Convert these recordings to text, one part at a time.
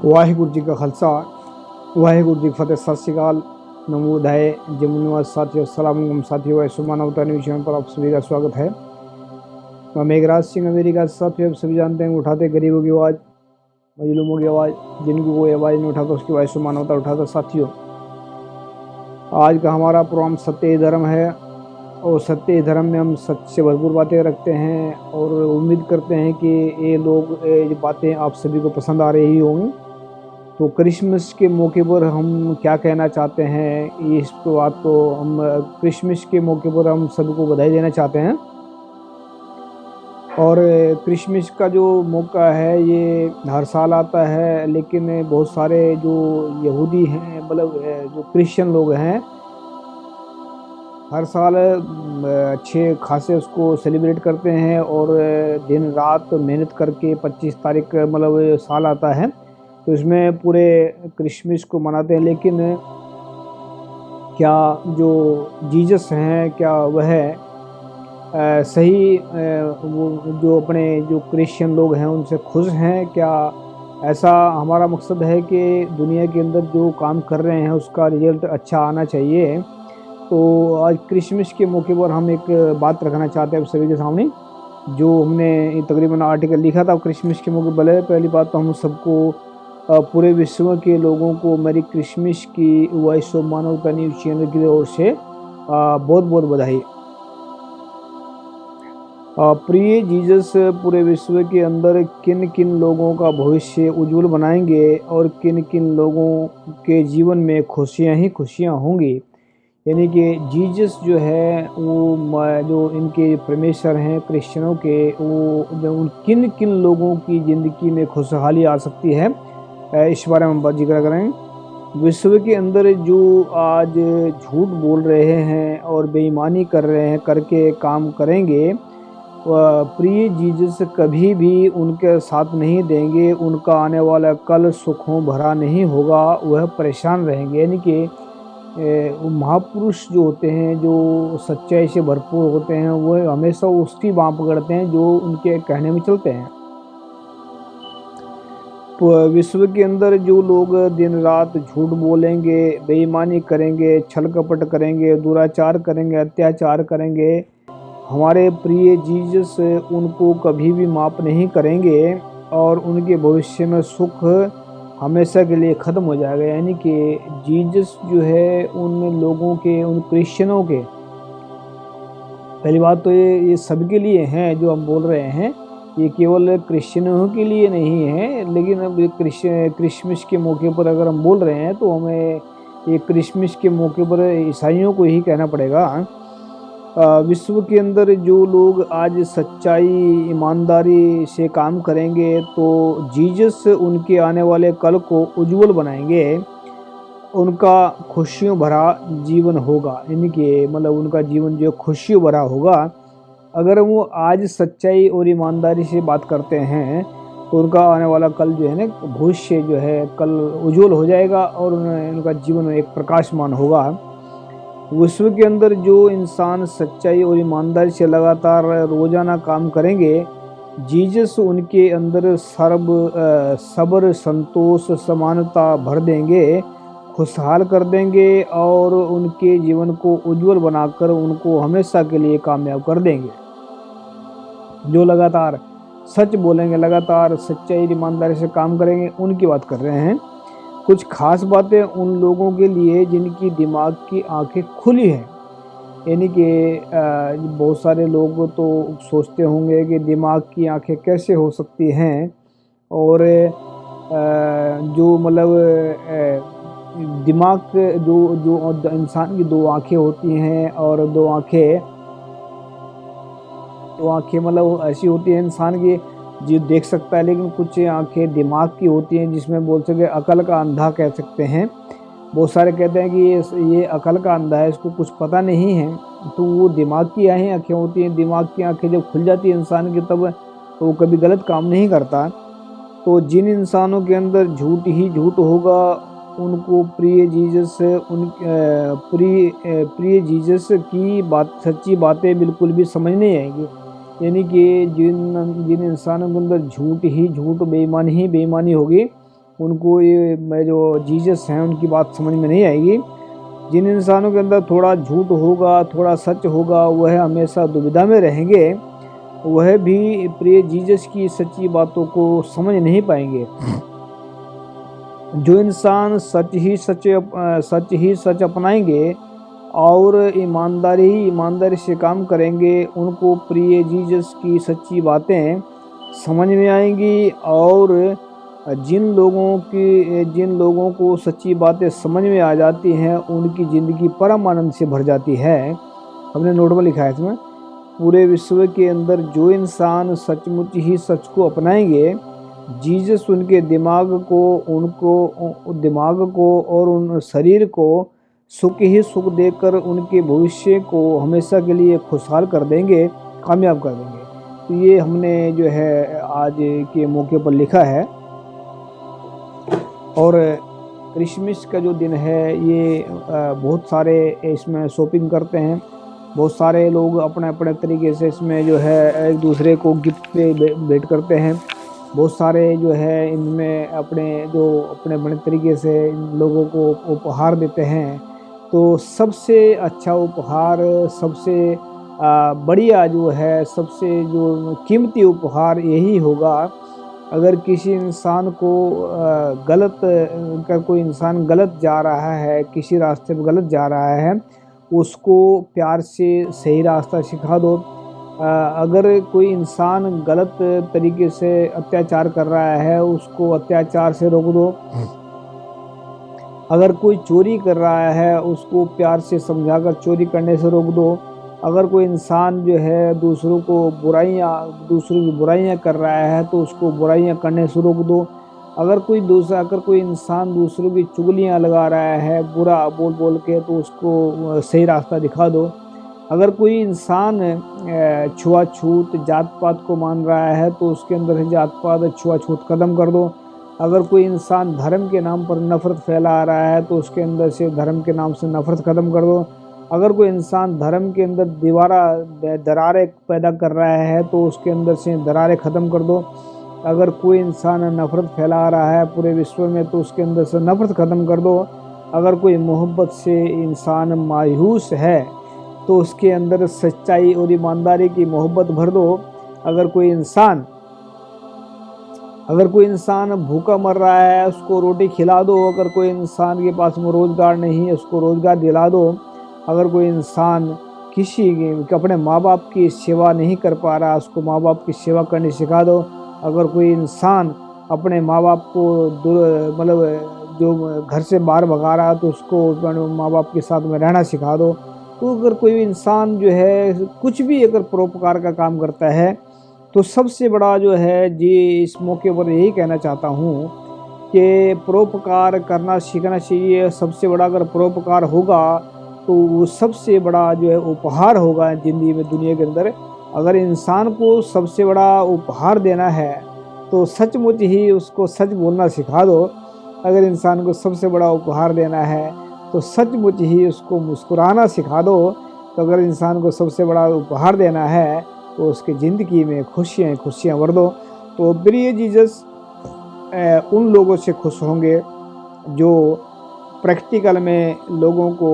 ਵਾਹਿਗੁਰੂ ਜੀ ਕਾ ਖਾਲਸਾ ਵਾਹਿਗੁਰੂ ਜੀ ਕੀ ਫਤਿਹ। सत श्रीकाल नमोदय जमुनवाद साथियों सलाम साथियों ऐसे मानवता न्यूज चैनल पर आप सभी का स्वागत है। मैं मेघराज सिंह अमेरिका से। साथियों आप सभी जानते हैं उठाते गरीबों की आवाज़, मजलूमों की आवाज़, जिनकी कोई आवाज़ नहीं उठाता उसकी आवाज़ से मानवता उठाता। साथियों आज का हमारा प्रोग्राम सत्य ही धर्म है और सत्य ही धर्म में हम सच से भरपूर बातें रखते हैं और उम्मीद करते हैं कि ये बातें आप सभी को पसंद आ रही होंगी। तो क्रिसमस के मौके पर हम क्या कहना चाहते हैं, इस बात को हम क्रिसमस के मौके पर हम सभी को बधाई देना चाहते हैं। और क्रिसमस का जो मौका है ये हर साल आता है, लेकिन बहुत सारे जो यहूदी हैं मतलब जो क्रिश्चियन लोग हैं हर साल अच्छे खासे उसको सेलिब्रेट करते हैं और दिन रात मेहनत करके 25 तारीख मतलब साल आता है तो इसमें पूरे क्रिसमस को मनाते हैं। लेकिन क्या जो जीसस हैं क्या वह सही वो जो अपने जो क्रिश्चियन लोग हैं उनसे खुश हैं? क्या ऐसा हमारा मकसद है कि दुनिया के अंदर जो काम कर रहे हैं उसका रिजल्ट अच्छा आना चाहिए। तो आज क्रिसमस के मौके पर हम एक बात रखना चाहते हैं आप सभी के सामने, जो हमने तकरीबन आर्टिकल लिखा था क्रिसमस के मौके पर। पहली बात तो हम सबको पूरे विश्व के लोगों को मेरी क्रिसमस की वॉइस ऑफ मानवता न्यूज चैनल की ओर से बहुत बहुत बधाई। प्रिय जीसस पूरे विश्व के अंदर किन किन लोगों का भविष्य उज्जवल बनाएंगे और किन किन लोगों के जीवन में खुशियां ही खुशियां होंगी। यानी कि जीसस जो है वो जो इनके परमेश्वर हैं क्रिश्चियनों के, वो उन किन किन लोगों की ज़िंदगी में खुशहाली आ सकती है इस बारे में हम जिक्र करें। विश्व के अंदर जो आज झूठ बोल रहे हैं और बेईमानी कर रहे हैं करके काम करेंगे, प्रिय जीसस कभी भी उनके साथ नहीं देंगे। उनका आने वाला कल सुखों भरा नहीं होगा, वह परेशान रहेंगे। यानी कि महापुरुष जो होते हैं जो सच्चाई से भरपूर होते हैं वह हमेशा उसकी बाँह पकड़ते हैं जो उनके कहने में चलते हैं। विश्व के अंदर जो लोग दिन रात झूठ बोलेंगे, बेईमानी करेंगे, छल कपट करेंगे, दुराचार करेंगे, अत्याचार करेंगे, हमारे प्रिय जीसस उनको कभी भी माफ़ नहीं करेंगे और उनके भविष्य में सुख हमेशा के लिए ख़त्म हो जाएगा। यानी कि जीसस जो है उन लोगों के, उन क्रिश्चियनों के, पहली बात तो ये सबके लिए हैं जो हम बोल रहे हैं, ये केवल क्रिश्चियनों के लिए नहीं है। लेकिन अब क्रिसमस के मौके पर अगर हम बोल रहे हैं तो हमें ये क्रिसमस के मौके पर ईसाइयों को ही कहना पड़ेगा। विश्व के अंदर जो लोग आज सच्चाई ईमानदारी से काम करेंगे तो जीसस उनके आने वाले कल को उज्जवल बनाएंगे, उनका खुशियों भरा जीवन होगा। यानी कि मतलब उनका जीवन जो खुशियों भरा होगा। अगर वो आज सच्चाई और ईमानदारी से बात करते हैं तो उनका आने वाला कल जो है ना, भविष्य जो है कल उज्जवल हो जाएगा और उनका जीवन एक प्रकाशमान होगा। विश्व के अंदर जो इंसान सच्चाई और ईमानदारी से लगातार रोजाना काम करेंगे, जीसस उनके अंदर सब्र, संतोष, समानता भर देंगे, खुशहाल कर देंगे और उनके जीवन को उज्जवल बनाकर उनको हमेशा के लिए कामयाब कर देंगे। जो लगातार सच बोलेंगे, लगातार सच्चाई ईमानदारी से काम करेंगे, उनकी बात कर रहे हैं। कुछ खास बातें उन लोगों के लिए जिनकी दिमाग की आंखें खुली हैं। यानी कि बहुत सारे लोग तो सोचते होंगे कि दिमाग की आंखें कैसे हो सकती हैं, और जो मतलब दिमाग जो जो इंसान की दो आंखें होती हैं और दो आंखें मतलब ऐसी होती है इंसान की जो देख सकता है, लेकिन कुछ आंखें दिमाग की होती हैं जिसमें बोल सके अकल का अंधा कह सकते हैं। बहुत सारे कहते हैं कि ये अकल का अंधा है, इसको कुछ पता नहीं है। तो वो दिमाग की आंखें होती हैं। दिमाग की आंखें जब खुल जाती है इंसान की तब तो वो कभी गलत काम नहीं करता। तो जिन इंसानों के अंदर झूठ ही झूठ होगा उनको प्रिय जीसस की बात, सच्ची बातें बिल्कुल भी समझ नहीं आएंगी। यानी कि जिन इंसानों के अंदर झूठ ही झूठ, बेईमानी ही बेईमानी होगी, उनको ये मैं जो जीसस हैं उनकी बात समझ में नहीं आएगी। जिन इंसानों के अंदर थोड़ा झूठ होगा, थोड़ा सच होगा, वह हमेशा दुविधा में रहेंगे, वह भी प्रिय जीसस की सच्ची बातों को समझ नहीं पाएंगे। जो इंसान सच ही सच अपनाएंगे और ईमानदारी से काम करेंगे, उनको प्रिय जीसस की सच्ची बातें समझ में आएंगी। और जिन लोगों को सच्ची बातें समझ में आ जाती हैं, उनकी ज़िंदगी परम आनंद से भर जाती है। हमने नोट में लिखा है इसमें, पूरे विश्व के अंदर जो इंसान सचमुच ही सच को अपनाएंगे, जीसस उनके दिमाग को और उन शरीर को सुख ही सुख देकर उनके भविष्य को हमेशा के लिए खुशहाल कर देंगे, कामयाब कर देंगे। तो ये हमने जो है आज के मौके पर लिखा है। और क्रिसमस का जो दिन है, ये बहुत सारे इसमें शॉपिंग करते हैं, बहुत सारे लोग अपने अपने तरीके से इसमें जो है एक दूसरे को गिफ्ट पे भेंट करते हैं। बहुत सारे जो है इनमें अपने बड़े तरीके से लोगों को उपहार देते हैं। तो सबसे अच्छा उपहार, सबसे बढ़िया जो है, सबसे जो कीमती उपहार यही होगा। अगर किसी इंसान को कोई इंसान गलत जा रहा है, किसी रास्ते पर गलत जा रहा है, उसको प्यार से सही रास्ता सिखा दो। अगर कोई इंसान गलत तरीके से अत्याचार कर रहा है, उसको अत्याचार से रोक दो। अगर कोई चोरी कर रहा है, उसको प्यार से समझाकर चोरी करने से रोक दो। अगर कोई इंसान जो है दूसरों की बुराइयां कर रहा है, तो उसको बुराइयां करने से रोक दो। अगर कोई इंसान दूसरों की चुगलियां लगा रहा है बुरा बोल बोल के, तो उसको सही रास्ता दिखा दो। अगर कोई इंसान छुआछूत जात पात को मान रहा है, तो उसके अंदर से जात पात छुआछूत खत्म कर दो। अगर कोई इंसान धर्म के नाम पर नफरत फैला रहा है, तो उसके अंदर से धर्म के नाम से नफरत खत्म कर दो। अगर कोई इंसान धर्म के अंदर दरारें पैदा कर रहा है, तो उसके अंदर से दरारें ख़त्म कर दो। अगर कोई इंसान नफरत फैला रहा है पूरे विश्व में, तो उसके अंदर से नफरत ख़त्म कर दो। अगर कोई मोहब्बत से इंसान मायूस है, तो उसके अंदर सच्चाई और ईमानदारी की मोहब्बत भर दो। अगर कोई इंसान भूखा मर रहा है, उसको रोटी खिला दो। अगर कोई इंसान के पास में रोज़गार नहीं है, उसको रोज़गार दिला दो। अगर कोई इंसान अपने माँ बाप की सेवा नहीं कर पा रहा, उसको माँ बाप की सेवा करनी सिखा दो। अगर कोई इंसान अपने माँ बाप को जो घर से बाहर भगा रहा है, तो उसको माँ बाप के साथ में रहना सिखा दो। तो अगर कोई इंसान जो है कुछ भी अगर परोपकार का काम करता है, तो सबसे बड़ा जो है जी इस मौके पर यही कहना चाहता हूँ कि परोपकार करना सीखना चाहिए। सबसे बड़ा अगर परोपकार होगा, तो वो सबसे बड़ा जो है उपहार होगा ज़िंदगी में, दुनिया के अंदर। अगर इंसान को सबसे बड़ा उपहार देना है, तो सचमुच ही उसको सच बोलना सिखा दो। अगर इंसान को सबसे बड़ा उपहार देना है, तो सचमुच ही उसको मुस्कुराना सिखा दो। तो अगर इंसान को सबसे बड़ा उपहार देना है, तो उसकी ज़िंदगी में खुशियाँ भर दो। तो प्रिय जीसस उन लोगों से खुश होंगे जो प्रैक्टिकल में लोगों को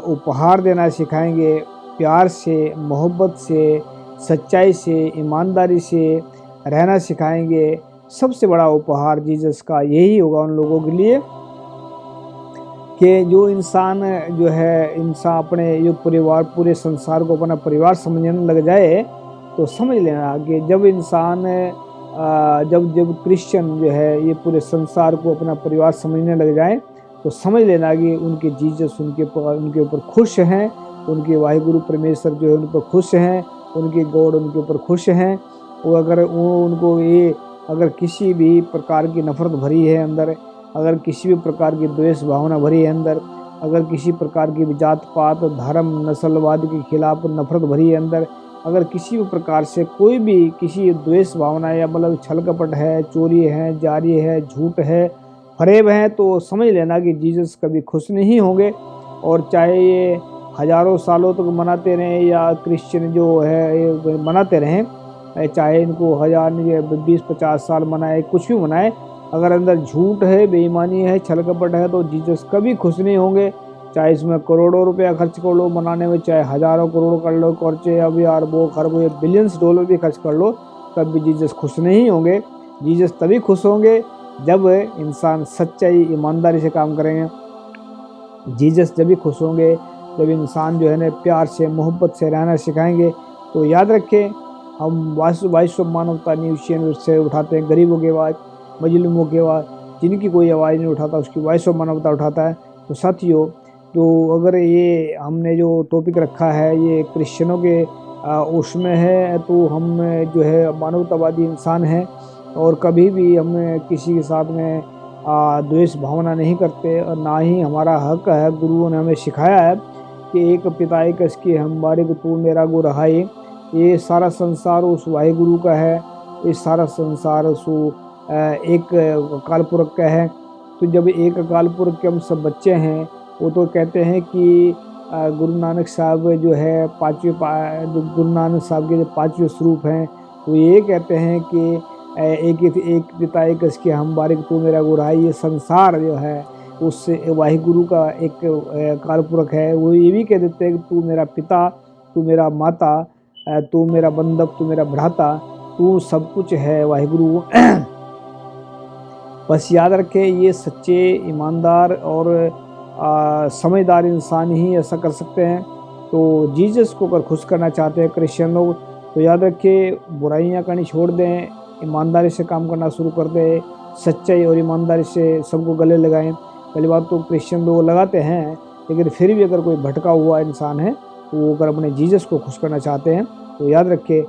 उपहार देना सिखाएंगे, प्यार से, मोहब्बत से, सच्चाई से, ईमानदारी से रहना सिखाएंगे। सबसे बड़ा उपहार जीसस का यही होगा उन लोगों के लिए कि जो इंसान अपने जो परिवार, पूरे संसार को अपना परिवार समझने लग जाए, तो समझ लेना कि जब क्रिश्चियन जो है ये पूरे संसार को अपना परिवार समझने लग जाए, तो समझ लेना कि उनके जीसस उनके ऊपर खुश हैं, उनके वाहिगुरु परमेश्वर जो है उन पर खुश हैं, उनके गॉड उनके ऊपर खुश हैं। अगर किसी भी प्रकार की नफरत भरी है अंदर, अगर किसी भी प्रकार की द्वेष भावना भरी है अंदर, अगर किसी प्रकार की जात पात धर्म नस्लवाद के खिलाफ नफरत भरी है अंदर, अगर किसी भी प्रकार से कोई भी किसी द्वेष भावना या छल कपट है, चोरी है, जारी है, झूठ है, फरेब है, तो समझ लेना कि जीसस कभी खुश नहीं होंगे। और चाहे ये हज़ारों सालों तक मनाते रहें, या क्रिश्चियन जो है ये मनाते रहें, चाहे इनको 1000 20-50 साल मनाए, कुछ भी मनाए, अगर अंदर झूठ है, बेईमानी है, छल कपट है, तो जीसस कभी खुश नहीं होंगे। चाहे इसमें करोड़ों रुपया खर्च कर लो बनाने में, चाहे हज़ारों करोड़ कर लो खर्चे, अभी अरबों खरबों बिलियंस डॉलर भी खर्च कर लो, तब भी जीसस खुश नहीं होंगे। जीसस तभी खुश होंगे जब इंसान सच्चाई ईमानदारी से काम करेंगे। जीसस जब भी खुश होंगे जब इंसान जो है ना प्यार से मोहब्बत से रहना सिखाएंगे। तो याद रखें, हम वॉइस ऑफ मानवता न्यूज़ चैनल से उठाते हैं गरीबों की आवाज़, मजलूमों की आवाज़, जिनकी कोई आवाज़ नहीं उठाता उसकी वॉइस ऑफ मानवता उठाता है। तो साथियों, तो अगर ये हमने जो टॉपिक रखा है ये क्रिश्चियनों के उसमें है, तो हम जो है मानवतावादी इंसान हैं और कभी भी हम किसी के साथ में द्वेष भावना नहीं करते, और ना ही हमारा हक है। गुरुओं ने हमें सिखाया है कि एक पिता एक इसकी हमारे को तू मेरा गो रहाई। ये सारा संसार उस वाहे गुरु का है, ये सारा संसार उस एक अकाल पुरख का है। तो जब एक अकाल पुरख के हम सब बच्चे हैं, वो तो कहते हैं कि गुरु नानक साहब जो है जो गुरु नानक साहब के जो 5वें स्वरूप हैं, वो ये कहते हैं कि एक पिता एक इसके हम बारिक तू मेरा गुराई। ये संसार जो है उससे वाहे गुरु का एक अकाल पुरख है। वो ये भी कह देते हैं कि तू मेरा पिता, तू मेरा माता, तू मेरा बंधक, तू मेरा भ्राता, तू सब कुछ है वाहिगुरु। बस याद रखें, ये सच्चे ईमानदार और समझदार इंसान ही ऐसा कर सकते हैं। तो जीसस को अगर खुश करना चाहते हैं क्रिश्चियन लोग, तो याद रखें बुराइयां करनी छोड़ दें, ईमानदारी से काम करना शुरू कर दें, सच्चाई और ईमानदारी से सबको गले लगाएं। पहली बात तो क्रिश्चियन लोग लगाते हैं, लेकिन फिर भी अगर कोई भटका हुआ इंसान है तो वो अगर अपने जीसस को खुश करना चाहते हैं, तो याद रखें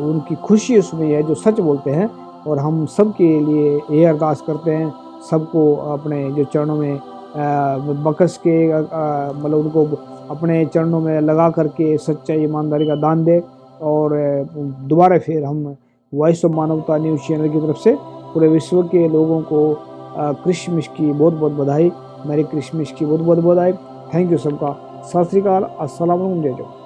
उनकी खुशी उसमें है जो सच बोलते हैं। और हम सब के लिए ये अरदास करते हैं, सबको अपने जो चरणों में बकस के मतलब उनको अपने चरणों में लगा करके सच्चाई ईमानदारी का दान दे। और दोबारा फिर हम वॉइस ऑफ मानवता न्यूज़ चैनल की तरफ से पूरे विश्व के लोगों को क्रिसमस की बहुत बहुत बधाई, मेरी क्रिसमस की बहुत बहुत बधाई। थैंक यू सबका। सत श्री अकाल, अस्सलाम वालेकुम, जय जय।